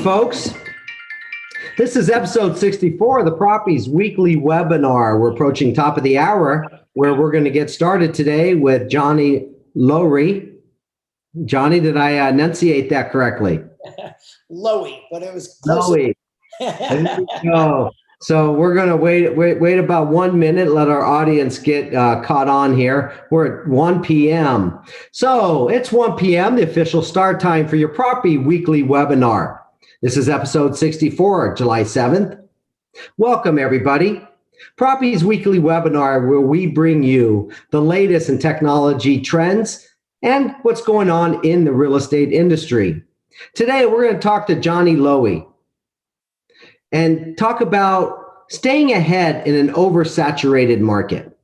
folks. This is episode 64 of the Propy's weekly webinar. We're approaching top of the hour, where we're going to get started today with Johnny Loewy. Johnny, did I enunciate that correctly? Loewy, but it was close. Loewy. There we go. So we're going to wait about 1 minute, let our audience get caught on here. We're at 1 p.m. So it's 1 p.m., the official start time for your Propy weekly webinar. This is episode 64, July 7th. Welcome, everybody. Propy's weekly webinar, where we bring you the latest in technology trends and what's going on in the real estate industry. Today, we're going to talk to Johnny Loewy and talk about staying ahead in an oversaturated market.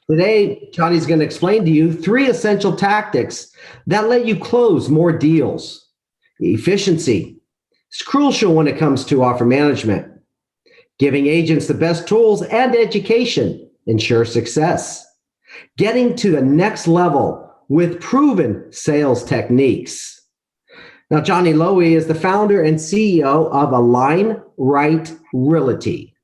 Today, Johnny's going to explain to you 3 essential tactics that let you close more deals. Efficiency is crucial when it comes to offer management. Giving agents the best tools and education ensures success. Getting to the next level with proven sales techniques. Now, Johnny Loewy is the founder and CEO of Align Right Realty.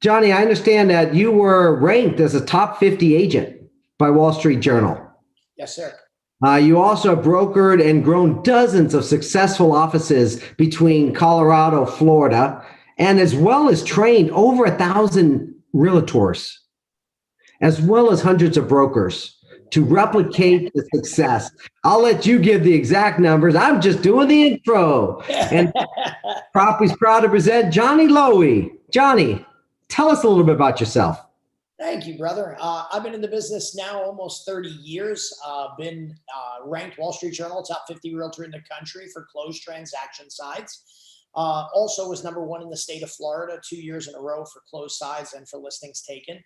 Johnny, I understand that you were ranked as a top 50 agent by Wall Street Journal. Yes, sir. You also have brokered and grown dozens of successful offices between Colorado, Florida, and as well as trained over 1,000 realtors, as well as hundreds of brokers to replicate the success. I'll let you give the exact numbers. I'm just doing the intro. And Propy's proud to present Johnny Loewy. Johnny, tell us a little bit about yourself. Thank you, brother. I've been in the business now almost 30 years. Been ranked Wall Street Journal top 50 realtor in the country for closed transaction sides. Also was number 1 in the state of Florida 2 years in a row for closed sides and for listings taken.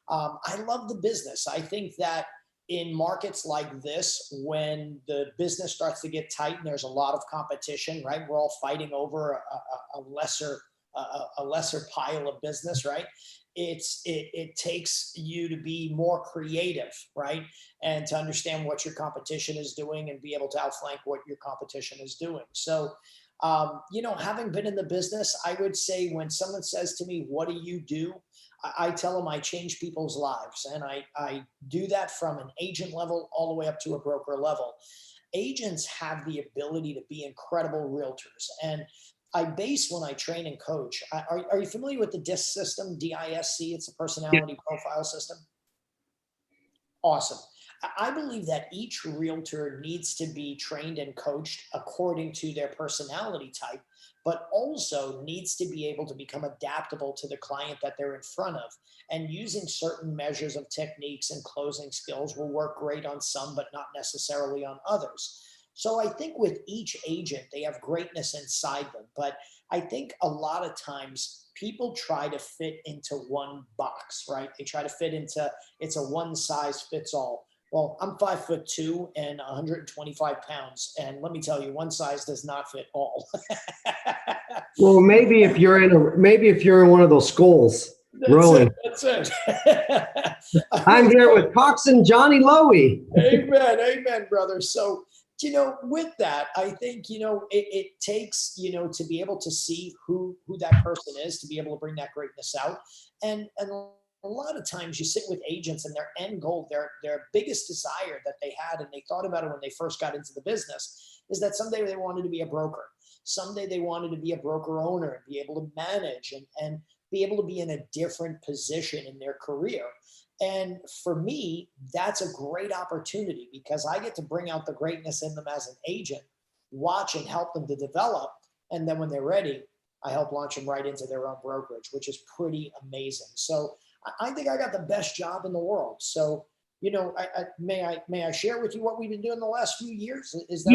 I love the business. I think that in markets like this, when the business starts to get tight and there's a lot of competition, right? We're all fighting over a lesser pile of business, right? It takes you to be more creative, right? And to understand what your competition is doing and be able to outflank what your competition is doing. So, having been in the business, I would say when someone says to me, what do you do? I tell them I change people's lives. And I do that from an agent level all the way up to a broker level. Agents have the ability to be incredible realtors. And I base when I train and coach. Are you familiar with the DISC system, D-I-S-C? It's a personality profile system. Awesome. I believe that each realtor needs to be trained and coached according to their personality type, but also needs to be able to become adaptable to the client that they're in front of. And using certain measures of techniques and closing skills will work great on some, but not necessarily on others. So I think with each agent, they have greatness inside them. But I think a lot of times people try to fit into one box, right? They try to fit into, it's a one size fits all. Well, I'm 5'2" and 125 pounds. And let me tell you, one size does not fit all. Well, maybe if you're in one of those skulls rolling. That's it. I'm here with Coxswain Johnny Loewy. Amen, brother. So, with that, I think, it takes, to be able to see who that person is, to be able to bring that greatness out. And a lot of times you sit with agents and their end goal, their biggest desire that they had, and they thought about it when they first got into the business, is that someday they wanted to be a broker. Someday they wanted to be a broker owner and be able to manage and be able to be in a different position in their career. And for me, that's a great opportunity because I get to bring out the greatness in them as an agent, watch and help them to develop. And then when they're ready, I help launch them right into their own brokerage, which is pretty amazing. So I think I got the best job in the world. So, may I share with you what we've been doing the last few years? Is that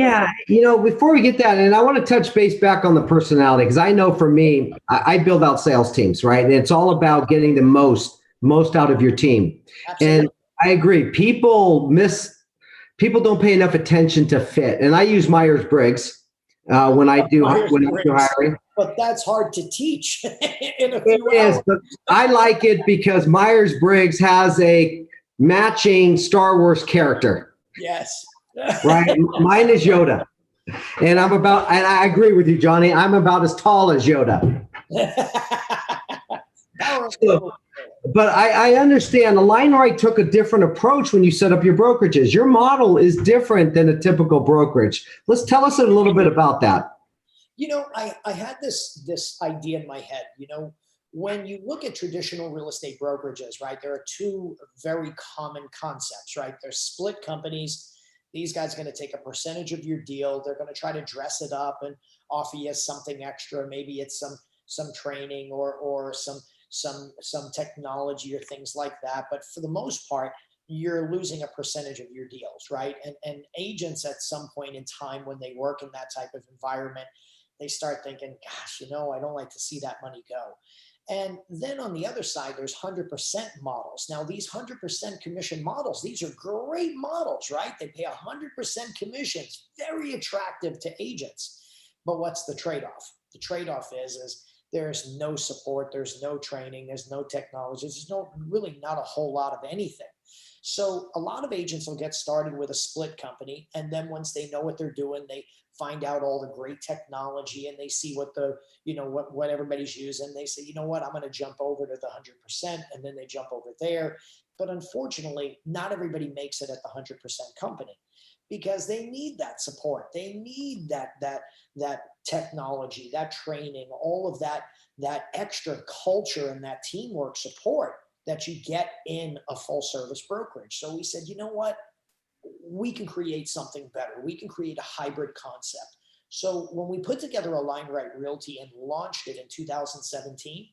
yeah, before we get that, and I want to touch base back on the personality, because I know for me, I build out sales teams, right? And it's all about getting the most out of your team. Absolutely. And I agree. People don't pay enough attention to fit. And I use Myers-Briggs when I do hiring. But that's hard to teach in a few hours. Is, but I like it because Myers-Briggs has a matching Star Wars character. Yes. Right? Mine is Yoda. And and I agree with you, Johnny. I'm about as tall as Yoda. So, but I understand Alignright took a different approach when you set up your brokerages. Your model is different than a typical brokerage. Let's tell us a little bit about that. I had this idea in my head. When you look at traditional real estate brokerages, right, there are two very common concepts, right? There's split companies. These guys are going to take a percentage of your deal. They're going to try to dress it up and offer you something extra. Maybe it's some training or some technology or things like that. But for the most part, you're losing a percentage of your deals, right? And agents at some point in time when they work in that type of environment, they start thinking, gosh, I don't like to see that money go. And then on the other side, there's 100% models. Now, these 100% commission models, these are great models, right? They pay 100% commissions, very attractive to agents. But what's the trade-off? The trade-off is there's no support, there's no training, there's no technology, there's really not a whole lot of anything. So a lot of agents will get started with a split company, and then once they know what they're doing, they find out all the great technology and they see what what everybody's using. They say, I'm going to jump over to the 100%, and then they jump over there. But unfortunately, not everybody makes it at the 100% company because they need that support. They need that technology, that training, all of that extra culture and that teamwork support that you get in a full service brokerage. So we said, we can create something better. We can create a hybrid concept. So when we put together Alignright Realty and launched it in 2017,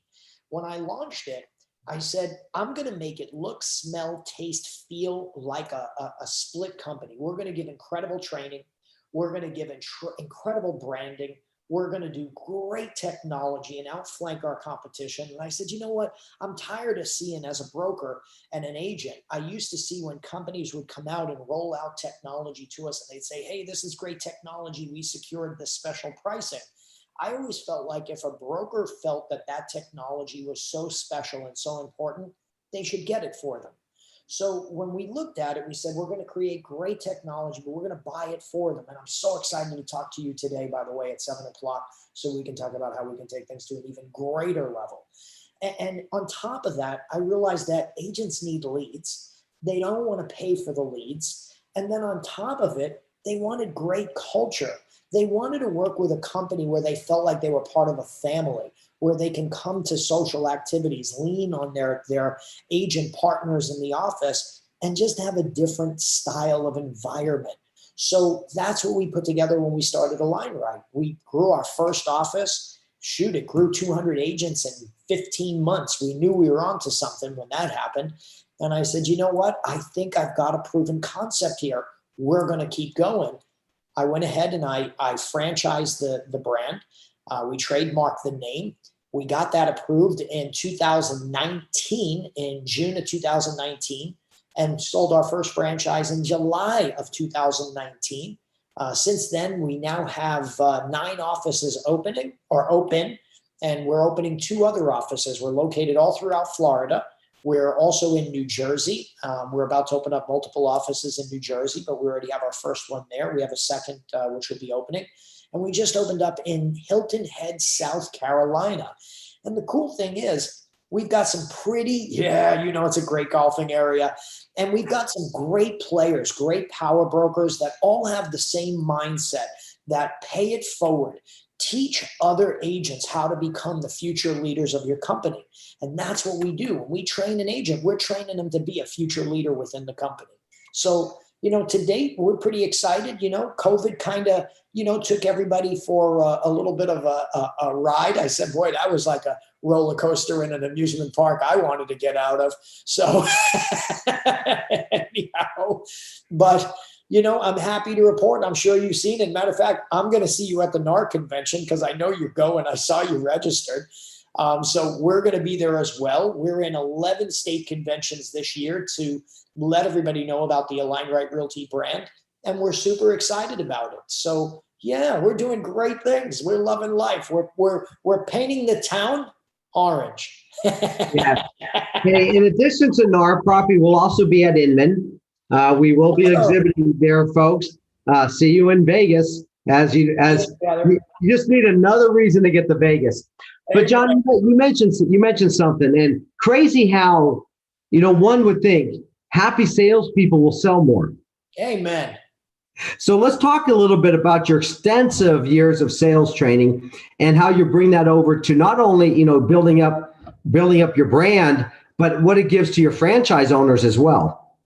when I launched it, I said, I'm going to make it look, smell, taste, feel like a split company. We're going to give incredible training. We're going to give incredible branding. We're going to do great technology and outflank our competition. And I said, I'm tired of seeing, as a broker and an agent, I used to see when companies would come out and roll out technology to us and they'd say, hey, this is great technology. We secured this special pricing. I always felt like if a broker felt that technology was so special and so important, they should get it for them. So when we looked at it, we said, we're going to create great technology, but we're going to buy it for them. And I'm so excited to talk to you today, by the way, at 7:00, so we can talk about how we can take things to an even greater level. And on top of that, I realized that agents need leads. They don't want to pay for the leads. And then on top of it, they wanted great culture. They wanted to work with a company where they felt like they were part of a family, where they can come to social activities, lean on their agent partners in the office, and just have a different style of environment. So that's what we put together when we started Alignright. We grew our first office. It grew 200 agents in 15 months. We knew we were onto something when that happened. And I said, I think I've got a proven concept here. We're going to keep going. I went ahead and I franchised the brand. We trademarked the name. We got that approved in 2019, in June of 2019, and sold our first franchise in July of 2019. Since then, we now have 9 offices open, and we're opening 2 other offices. We're located all throughout Florida. We're also in New Jersey. We're about to open up multiple offices in New Jersey, but we already have our first one there. We have a second, which will be opening. And we just opened up in Hilton Head, South Carolina. And the cool thing is, we've got some it's a great golfing area. And we've got some great players, great power brokers that all have the same mindset, that pay it forward. Teach other agents how to become the future leaders of your company. And that's what we do. When we train an agent, we're training them to be a future leader within the company. So, to date, we're pretty excited. COVID kind of, took everybody for a little bit of a ride. I said, boy, that was like a roller coaster in an amusement park I wanted to get out of. So anyhow, but I'm happy to report. I'm sure you've seen it. Matter of fact, I'm going to see you at the NAR convention because I know you're going. I saw you registered. So we're going to be there as well. We're in 11 state conventions this year to let everybody know about the Alignright Realty brand. And we're super excited about it. So yeah, we're doing great things. We're loving life. We're painting the town orange. Yeah. Hey, in addition to NAR, Propy will also be at Inman. We will be exhibiting there, folks. See you in Vegas. You just need another reason to get to Vegas. But John, you mentioned something, and crazy how, one would think happy salespeople will sell more. Amen. So let's talk a little bit about your extensive years of sales training and how you bring that over to not only, building up your brand, but what it gives to your franchise owners as well.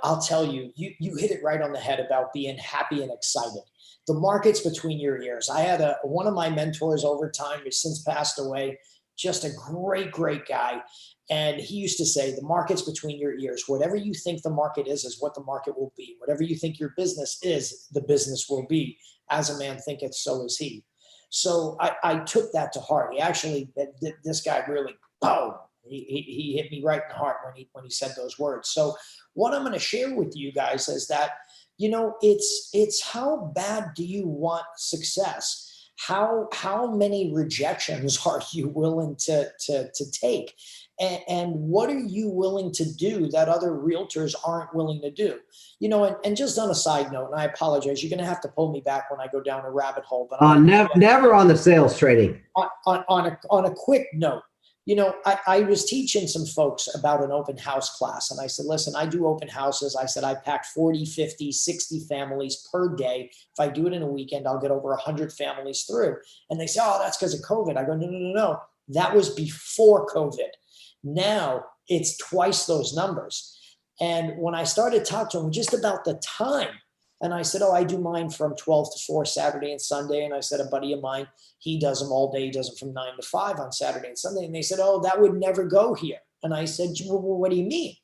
I'll tell you, you hit it right on the head about being happy and excited. The market's between your ears. I had one of my mentors over time who's since passed away, just a great, great guy. And he used to say, the market's between your ears. Whatever you think the market is what the market will be. Whatever you think your business is, the business will be. As a man thinketh, so is he. So I took that to heart. He actually, this guy really, boom, he hit me right in the heart when he said those words. So what I'm going to share with you guys is that, it's how bad do you want success? How many rejections are you willing to take? And what are you willing to do that other realtors aren't willing to do? And just on a side note, and I apologize, you're going to have to pull me back when I go down a rabbit hole. But never on the sales training. On a quick note, I was teaching some folks about an open house class. And I said, listen, I do open houses. I said, I pack 40, 50, 60 families per day. If I do it in a weekend, I'll get over 100 families through. And they say, oh, that's because of COVID. I go, no. That was before COVID. Now it's twice those numbers. And when I started talking to them just about the time, and I said, oh, I do mine from 12 to 4 Saturday and Sunday. And I said, a buddy of mine, he does them all day. He does them from 9 to 5 on Saturday and Sunday. And they said, oh, that would never go here. And I said, well, what do you mean?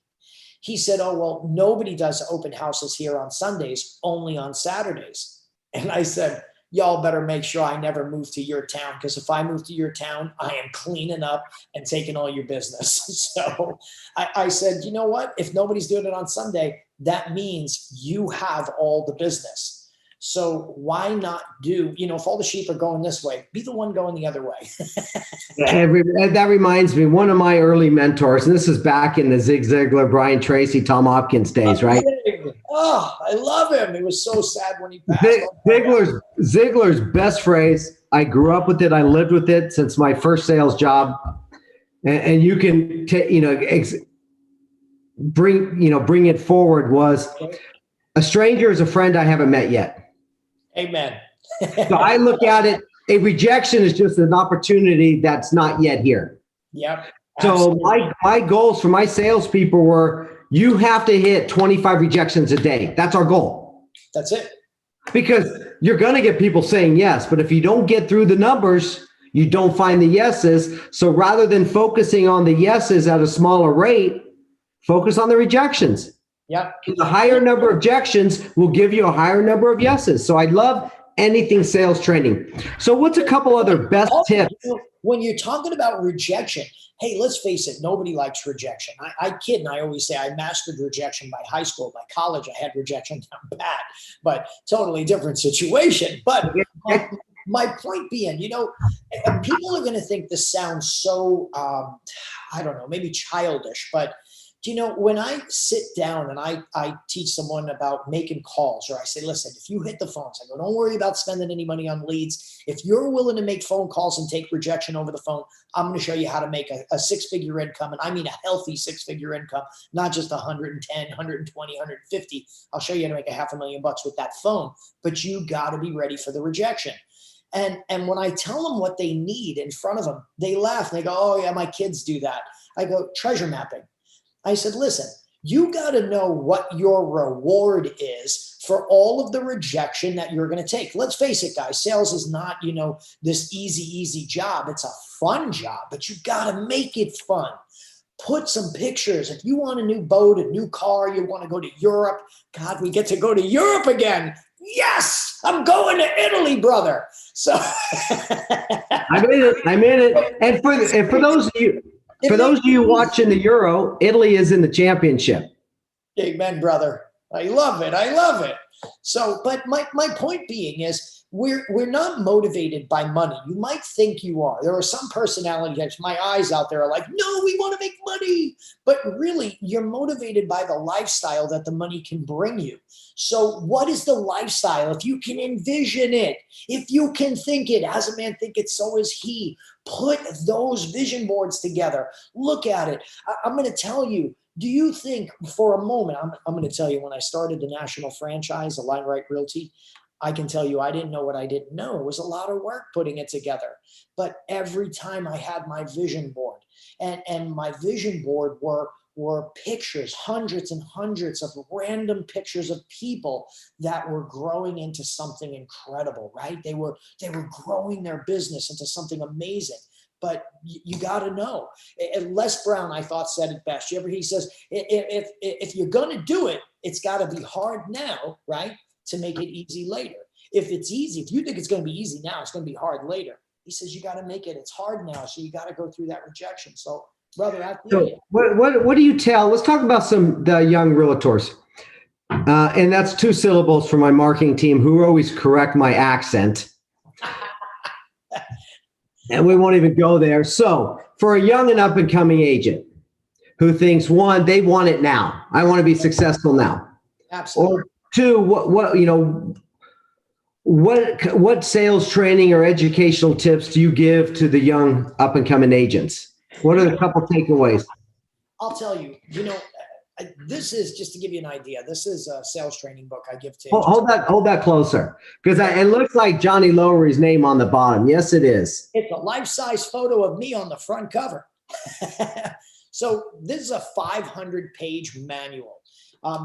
He said, oh, well, nobody does open houses here on Sundays, only on Saturdays. And I said, y'all better make sure I never move to your town, because if I move to your town, I am cleaning up and taking all your business. So I said, you know what? If nobody's doing it on Sunday, that means you have all the business. So why not do, if all the sheep are going this way, be the one going the other way. That reminds me, one of my early mentors, and this is back in the Zig Ziglar, Brian Tracy, Tom Hopkins days, right? Oh, I love him. It was so sad when he passed. Ziglar's best phrase, I grew up with it, I lived with it since my first sales job. And you can bring it forward, was a stranger is a friend I haven't met yet. Amen. So I look at it, a rejection is just an opportunity that's not yet here. Yep. So my goals for my salespeople were, you have to hit 25 rejections a day. That's our goal. That's it. Because you're going to get people saying yes, but if you don't get through the numbers, you don't find the yeses. So rather than focusing on the yeses at a smaller rate, focus on the rejections. Yep. The higher number of objections will give you a higher number of yeses. So I love anything sales training. So what's a couple other best tips? When you're talking about rejection, hey, let's face it, nobody likes rejection. I kid, and I always say I mastered rejection by high school. By college, I had rejection down pat, but totally different situation. But my point being, people are going to think this sounds so, I don't know, maybe childish, but when I sit down and I teach someone about making calls, or I say, listen, if you hit the phones, I go, don't worry about spending any money on leads. If you're willing to make phone calls and take rejection over the phone, I'm going to show you how to make a six-figure income. And I mean a healthy six-figure income, not just 110, 120, 150. I'll show you how to make $500,000 with that phone, but you got to be ready for the rejection. And when I tell them what they need in front of them, they laugh and they go, oh yeah, my kids do that. I go, treasure mapping. I said, listen, you got to know what your reward is for all of the rejection that you're going to take. Let's face it, guys, sales is not, this easy job. It's a fun job, but you got to make it fun. Put some pictures. If you want a new boat, a new car, you want to go to Europe. God, we get to go to Europe again. Yes, I'm going to Italy, brother. So I'm in it. And for those of you watching the Euro, Italy is in the championship. Amen, brother. I love it. So, but my point being is we're not motivated by money. You might think you are. There are some personality types, my eyes out there are like, no, we want to make money. But really, you're motivated by the lifestyle that the money can bring you. So what is the lifestyle? If you can envision it, if you can think it, as a man thinketh, so is he. Put those vision boards together. Look at it. I'm going to tell you, do you think for a moment, I'm going to tell you, when I started the national franchise, Align Right Realty, I can tell you I didn't know what I didn't know. It was a lot of work putting it together. But every time I had my vision board, and my vision board were pictures, hundreds and hundreds of random pictures of people that were growing into something incredible, right? They were growing their business into something amazing. But you got to know. Les Brown, I thought, said it best. He says, if you're going to do it, it's got to be hard now, right, to make it easy later. If it's easy, if you think it's going to be easy now, it's going to be hard later. He says, you got to make it. It's hard now, so you got to go through that rejection. So, brother, so what do you tell? Let's talk about the young realtors. And that's 2 syllables for my marketing team, who always correct my accent. And we won't even go there. So for a young and up and coming agent who thinks, one, they want it now. I want to be successful now. Absolutely. Or 2, what sales training or educational tips do you give to the young up and coming agents? What are the couple takeaways? I'll tell you, this is just to give you an idea. This is a sales training book I give to agents. Hold that closer, because it looks like Johnny Loewy's name on the bottom. Yes, it is. It's a life-size photo of me on the front cover. So this is a 500-page manual.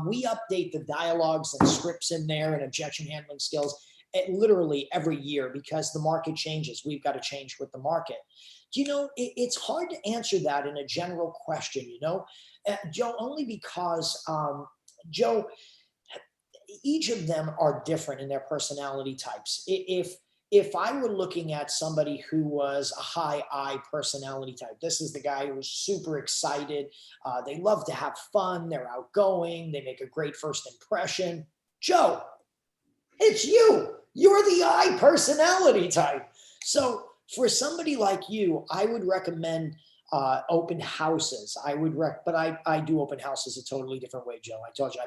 We update the dialogues and scripts in there and objection handling skills literally every year, because the market changes. We've got to change with the market. It's hard to answer that in a general question, Joe, only because, Joe, each of them are different in their personality types. If I were looking at somebody who was a high I personality type, this is the guy who was super excited. They love to have fun. They're outgoing. They make a great first impression. Joe, it's you. You're the I personality type. So for somebody like you, I would recommend open houses. But I do open houses a totally different way, Joe. I told you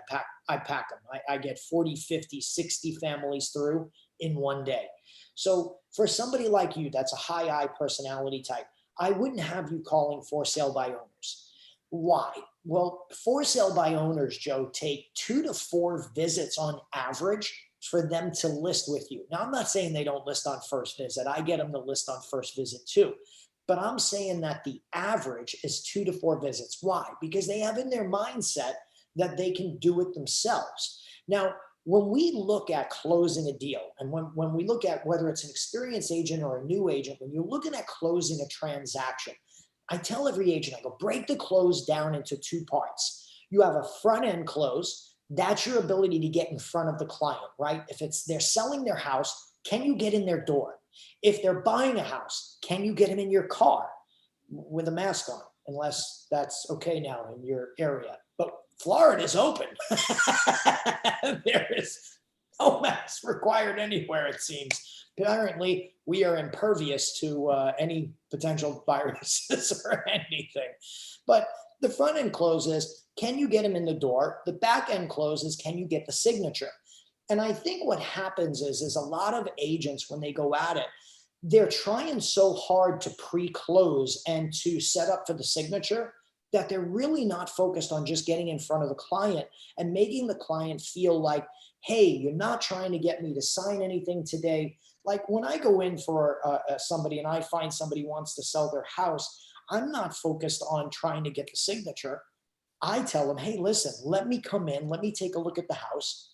I pack them. I get 40, 50, 60 families through in one day. So for somebody like you, that's a high I personality type, I wouldn't have you calling for sale by owners. Why? Well, for sale by owners, Joe, take 2 to 4 visits on average for them to list with you. Now, I'm not saying they don't list on first visit. I get them to list on first visit too. But I'm saying that the average is 2 to 4 visits. Why? Because they have in their mindset that they can do it themselves. Now, when we look at closing a deal, and when we look at whether it's an experienced agent or a new agent, when you're looking at closing a transaction, I tell every agent, I go, break the close down into 2 parts. You have a front end close. That's your ability to get in front of the client, right? If they're selling their house, can you get in their door? If they're buying a house, can you get them in your car with a mask on? Unless that's okay now in your area. But Florida's open. There is no mask required anywhere, it seems. Apparently, we are impervious to any potential viruses or anything. But the front end closes, can you get them in the door? The back end closes, can you get the signature? And I think what happens is a lot of agents, when they go at it, they're trying so hard to pre-close and to set up for the signature that they're really not focused on just getting in front of the client and making the client feel like, hey, you're not trying to get me to sign anything today. Like when I go in for somebody and I find somebody wants to sell their house, I'm not focused on trying to get the signature. I tell them, hey, listen, let me come in. Let me take a look at the house.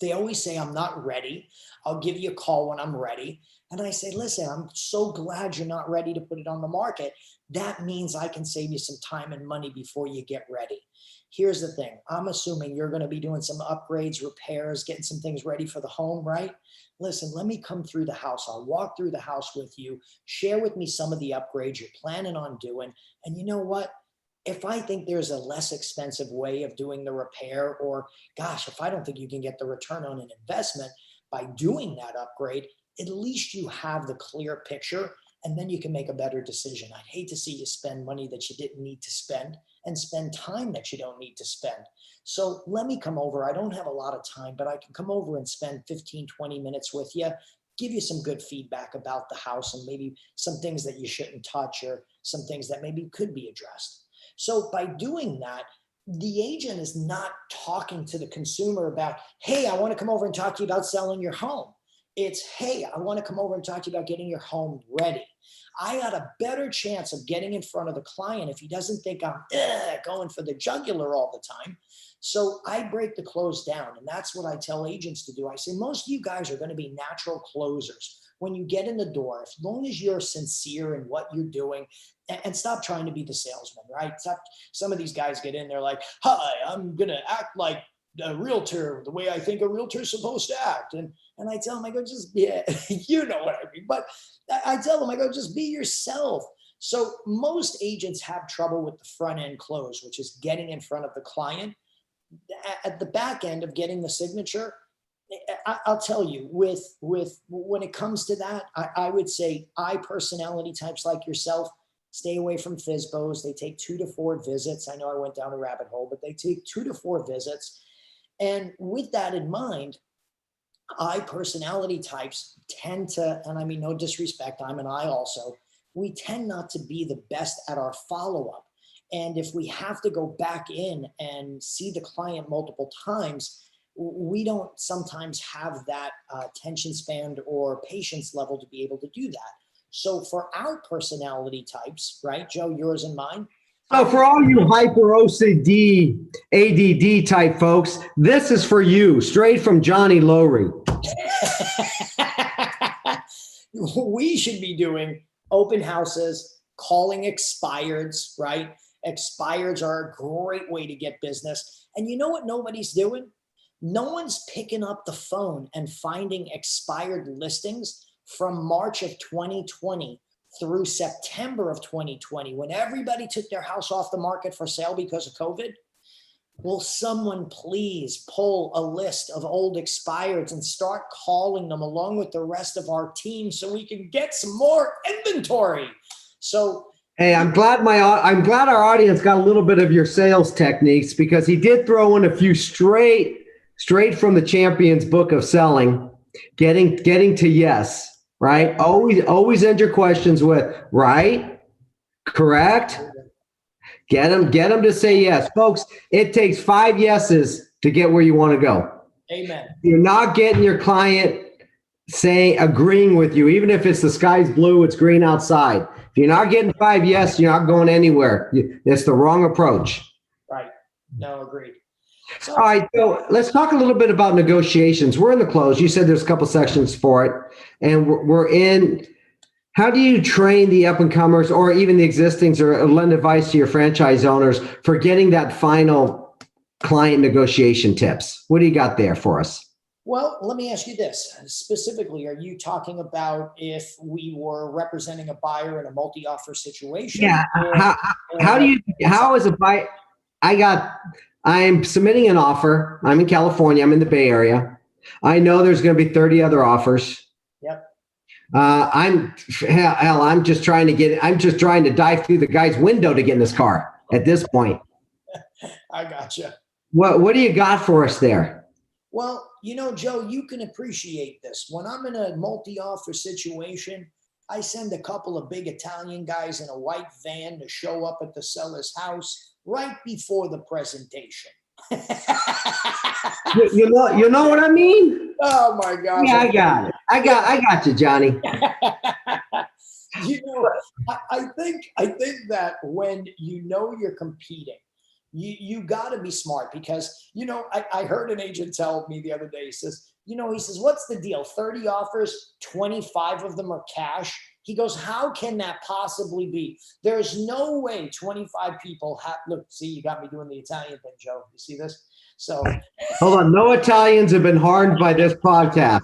They always say, I'm not ready. I'll give you a call when I'm ready. And I say, listen, I'm so glad you're not ready to put it on the market. That means I can save you some time and money before you get ready. Here's the thing. I'm assuming you're going to be doing some upgrades, repairs, getting some things ready for the home, right? Listen, let me come through the house. I'll walk through the house with you, share with me some of the upgrades you're planning on doing. And you know what? If I think there's a less expensive way of doing the repair, or gosh, if I don't think you can get the return on an investment by doing that upgrade, at least you have the clear picture and then you can make a better decision. I'd hate to see you spend money that you didn't need to spend and spend time that you don't need to spend. So let me come over. I don't have a lot of time, but I can come over and spend 15, 20 minutes with you, give you some good feedback about the house and maybe some things that you shouldn't touch or some things that maybe could be addressed. So by doing that, the agent is not talking to the consumer about, hey, I want to come over and talk to you about selling your home. It's, hey, I want to come over and talk to you about getting your home ready. I got a better chance of getting in front of the client if he doesn't think I'm going for the jugular all the time. So I break the close down, and that's what I tell agents to do. I say, most of you guys are going to be natural closers. When you get in the door, as long as you're sincere in what you're doing, and stop trying to be the salesman, right? Stop. Some of these guys get in there like, hi, I'm going to act like a realtor the way I think a realtor is supposed to act. And I tell them, I go, just, yeah, you know what I mean. But I tell them, I go, just be yourself. So most agents have trouble with the front end close, which is getting in front of the client. At the back end of getting the signature, I'll tell you, with when it comes to that, I would say personality types like yourself, stay away from FSBOs. They take 2 to 4 visits. I know I went down a rabbit hole, but they take 2 to 4 visits. And with that in mind, personality types tend to, and I mean, no disrespect, I'm an I also, we tend not to be the best at our follow-up. And if we have to go back in and see the client multiple times, we don't sometimes have that attention span or patience level to be able to do that. So for our personality types, right, Joe, yours and mine. So for all you hyper OCD, ADD type folks, this is for you, straight from Johnny Loewy. We should be doing open houses, calling expireds, right? Expireds are a great way to get business. And you know what nobody's doing? No one's picking up the phone and finding expired listings from March of 2020 through September of 2020, when everybody took their house off the market for sale because of COVID. Will someone please pull a list of old expireds and start calling them along with the rest of our team so we can get some more inventory? So, hey, I'm glad our audience got a little bit of your sales techniques, because he did throw in a few straight from the Champion's Book of Selling, getting to yes, right? Always end your questions with right, correct. Get them to say yes, folks. It takes 5 yeses to get where you want to go. Amen. You're not getting your client agreeing with you, even if it's the sky's blue, it's green outside. If you're not getting 5 yes, you're not going anywhere. It's the wrong approach. Right. No, agreed. So, all right, so let's talk a little bit about negotiations. We're in the close. You said there's a couple sections for it, and we're in. How do you train the up-and-comers or even the existings, or lend advice to your franchise owners for getting that final client negotiation tips? What do you got there for us? Well, let me ask you this. Specifically, are you talking about if we were representing a buyer in a multi-offer situation? Yeah. How is a buyer? I'm submitting an offer. I'm in California. I'm in the Bay Area. I know there's going to be 30 other offers. Yep. I'm just trying to dive through the guy's window to get in this car at this point. I gotcha. What do you got for us there? Well, Joe, you can appreciate this. When I'm in a multi-offer situation, I send a couple of big Italian guys in a white van to show up at the seller's house right before the presentation. you know what I mean? Oh my gosh. Yeah, I got it. I got you, Johnny. I think that when you're competing, you got to be smart, because I heard an agent tell me the other day. He says, what's the deal? 30 offers, 25 of them are cash. He goes, how can that possibly be? There's no way 25 people have. Look, see, you got me doing the Italian thing, Joe. You see this? So hold on, no Italians have been harmed by this podcast.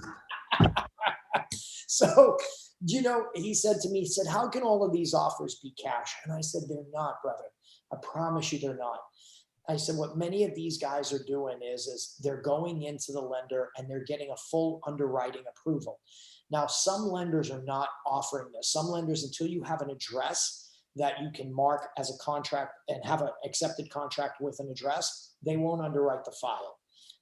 So, he said to me, how can all of these offers be cash? And I said, they're not, brother. I promise you they're not. I said, what many of these guys are doing is they're going into the lender and they're getting a full underwriting approval. Now, some lenders are not offering this. Some lenders, until you have an address that you can mark as a contract and have an accepted contract with an address, they won't underwrite the file.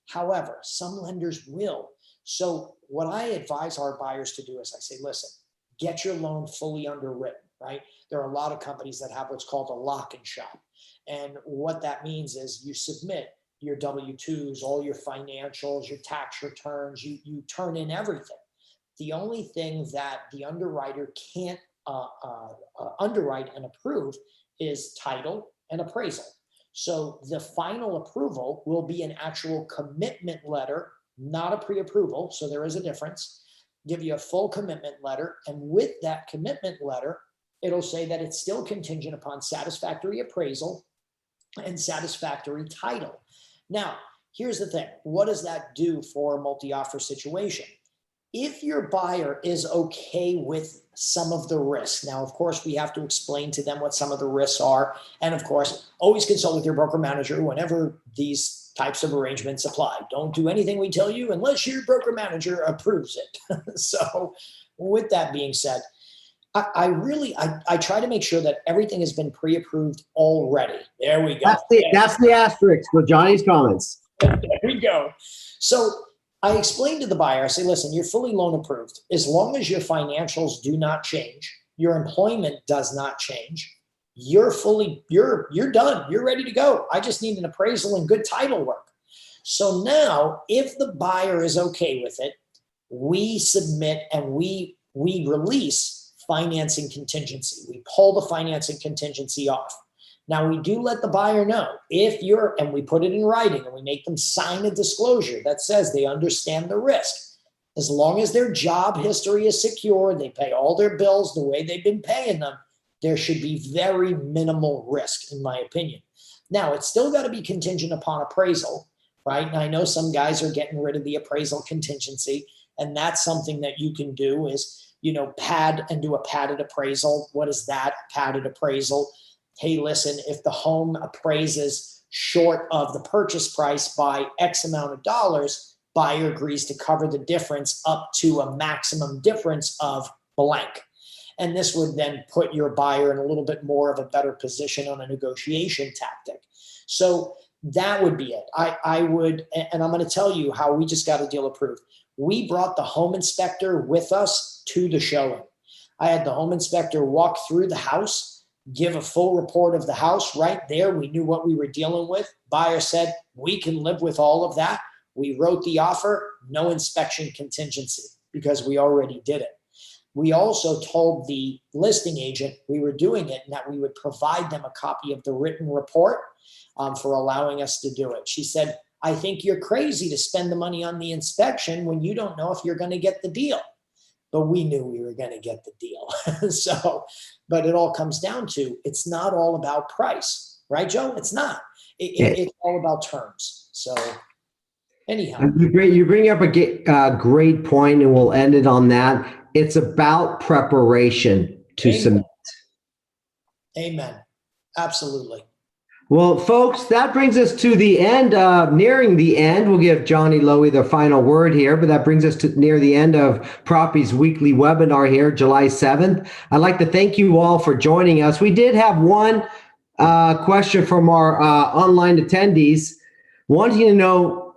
However, some lenders will. So what I advise our buyers to do is I say, listen, get your loan fully underwritten, right? There are a lot of companies that have what's called a lock and shop. And what that means is you submit your W-2s, all your financials, your tax returns, you turn in everything. The only thing that the underwriter can't underwrite and approve is title and appraisal. So the final approval will be an actual commitment letter, not a pre-approval. So there is a difference. Give you a full commitment letter. And with that commitment letter, it'll say that it's still contingent upon satisfactory appraisal and satisfactory title. Now, here's the thing. What does that do for a multi-offer situation? If your buyer is okay with some of the risks, now, of course, we have to explain to them what some of the risks are. And of course, always consult with your broker manager whenever these types of arrangements apply. Don't do anything we tell you unless your broker manager approves it. So with that being said, I try to make sure that everything has been pre-approved already. There we go. That's the asterisk with Johnny's comments. There we go. So I explained to the buyer, I say, listen, you're fully loan approved. As long as your financials do not change, your employment does not change, you're done. You're ready to go. I just need an appraisal and good title work. So now if the buyer is okay with it, we submit and we release financing contingency. We pull the financing contingency off. Now we do let the buyer know and we put it in writing and we make them sign a disclosure that says they understand the risk. As long as their job history is secure, they pay all their bills the way they've been paying them, there should be very minimal risk, in my opinion. Now, it's still got to be contingent upon appraisal, right? And I know some guys are getting rid of the appraisal contingency, and that's something that you can do is, pad and do a padded appraisal. What is that? A padded appraisal. Hey, listen, if the home appraises short of the purchase price by X amount of dollars, buyer agrees to cover the difference up to a maximum difference of blank. And this would then put your buyer in a little bit more of a better position on a negotiation tactic. So that would be it. I would, and I'm going to tell you how we just got a deal approved. We brought the home inspector with us to the showing. I had the home inspector walk through the house, give a full report of the house right there. We knew what we were dealing with. Buyer said, we can live with all of that. We wrote the offer, no inspection contingency because we already did it. We also told the listing agent we were doing it and that we would provide them a copy of the written report for allowing us to do it. She said, I think you're crazy to spend the money on the inspection when you don't know if you're going to get the deal. But we knew we were going to get the deal. But it all comes down to, it's not all about price, right, Joe? It's not. It's all about terms. So anyhow. You bring up a great point, and we'll end it on that. It's about preparation to submit. Amen. Absolutely. Well, folks, that brings us to the end, nearing the end. We'll give Johnny Loewy the final word here, but that brings us to near the end of Propy's weekly webinar here, July 7th. I'd like to thank you all for joining us. We did have one question from our online attendees wanting to know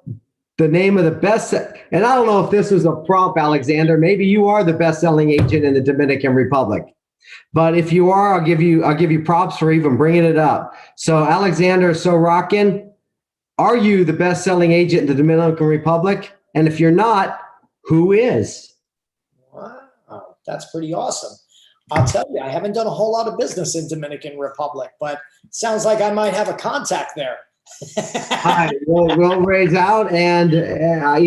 the name of the best, and I don't know if this is a prompt, Alexander. Maybe you are the best-selling agent in the Dominican Republic. But if you are, I'll give you props for even bringing it up. So Alexander Sorokin, are you the best-selling agent in the Dominican Republic? And if you're not, who is? Wow, that's pretty awesome. I'll tell you, I haven't done a whole lot of business in Dominican Republic, but it sounds like I might have a contact there. All right, we'll raise out, and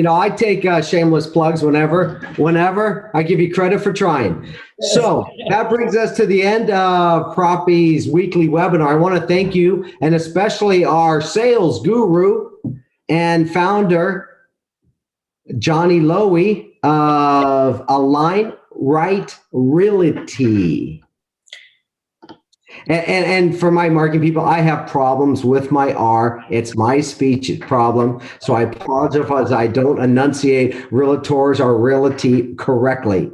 I take shameless plugs whenever I give you credit for trying. So that brings us to the end of Propy's weekly webinar. I want to thank you, and especially our sales guru and founder, Johnny Loewy of Align Right Realty. And for my marketing people, I have problems with my R. It's my speech problem. So I apologize if I don't enunciate realtors or realty correctly.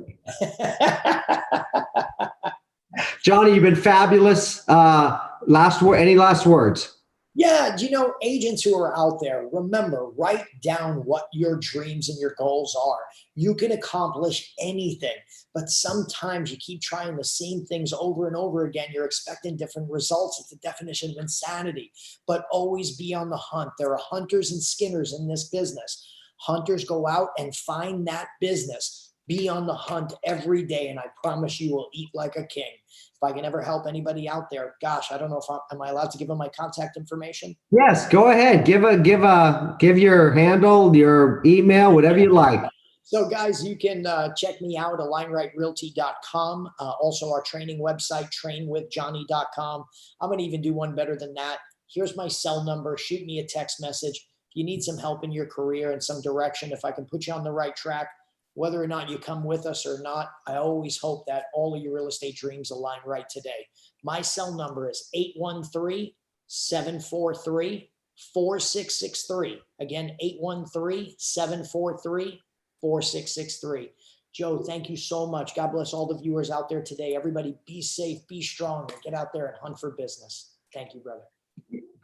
Johnny, you've been fabulous. Last word, any last words? Yeah, agents who are out there, remember, write down what your dreams and your goals are. You can accomplish anything, but sometimes you keep trying the same things over and over again. You're expecting different results. It's the definition of insanity, but always be on the hunt. There are hunters and skinners in this business. Hunters go out and find that business. Be on the hunt every day, and I promise you will eat like a king. If I can ever help anybody out there, gosh, I don't know if am I allowed to give them my contact information? Yes, go ahead. Give your handle, your email, whatever you like. So guys, you can check me out, alignrightrealty.com. Also our training website, trainwithjohnny.com. I'm going to even do one better than that. Here's my cell number. Shoot me a text message. If you need some help in your career and some direction, if I can put you on the right track, whether or not you come with us or not, I always hope that all of your real estate dreams align right today. My cell number is 813-743-4663. Again, 813-743-4663. Joe, thank you so much. God bless all the viewers out there today. Everybody be safe, be strong, and get out there and hunt for business. Thank you, brother.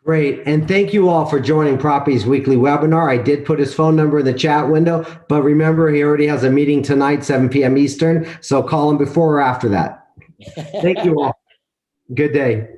Great. And thank you all for joining Propy's weekly webinar. I did put his phone number in the chat window, but remember, he already has a meeting tonight, 7 p.m. Eastern. So call him before or after that. Thank you all. Good day.